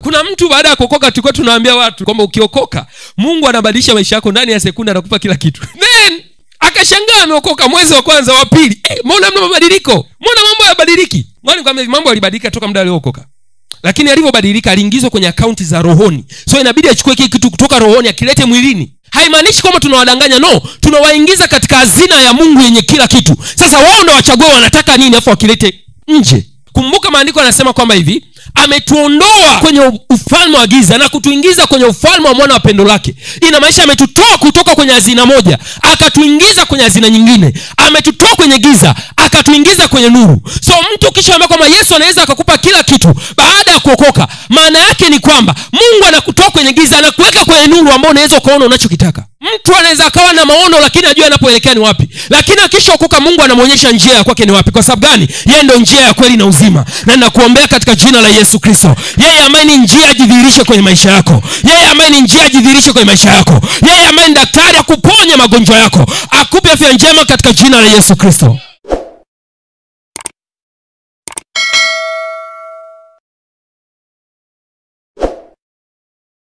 Kuna mtu baada ya kuokoka tulikuwa tunawaambia watu kwamba ukiokoka Mungu anabadilisha maisha yako ndani ya sekunde, anakupa kila kitu. Then akashangaa ameokoka mwezi wa kwanza wa pili, mbona mna mabadiliko? Mbona mambo hayabadiliki? Mwani kwamba mambo yalibadilika toka muda aliyookoka. Lakini alipobadilika aliingizwa kwenye akaunti za rohoni. So inabidi achukue kitu kutoka rohoni akilete mwilini. Haimaanishi kwamba tunawadanganya, no, tunawaingiza katika hazina ya Mungu yenye kila kitu. Sasa wao ndio wachagua wanataka nini afu wakilete nje. Kumbuka maandiko yanasema kwamba hivi, ametuondoa kwenye ufalme wa giza na kutuingiza kwenye ufalme wa mwana wa pendo lake. Ina maisha ametutoa kutoka kwenye hazina moja akatuingiza kwenye hazina nyingine. Ametutoa kwenye giza akatuingiza kwenye nuru. So mtu kishaambia kwamba Yesu anaweza akakupa kila kitu baada ya kuokoka, maana yake ni kwamba Mungu anakutoa kwenye giza na kuweka kwenye nuru ambayo unaweza kuona unachokitaka. Mtu anaweza akawa na maono lakini ajue anapoelekea ni wapi. Lakini akishaokoka Mungu anamuonyesha njia ya kwake ni wapi. Kwa sababu gani? Yeye ndio njia ya kweli na uzima. Na ninakuombea katika jina la Yesu Kristo, yeye ambaye ni njia ajidhihirishe kwenye maisha yako. Yeye ambaye ni njia ajidhihirishe kwenye maisha yako. Yeye ambaye ni daktari akuponye magonjwa yako, akupe afya njema katika jina la Yesu Kristo.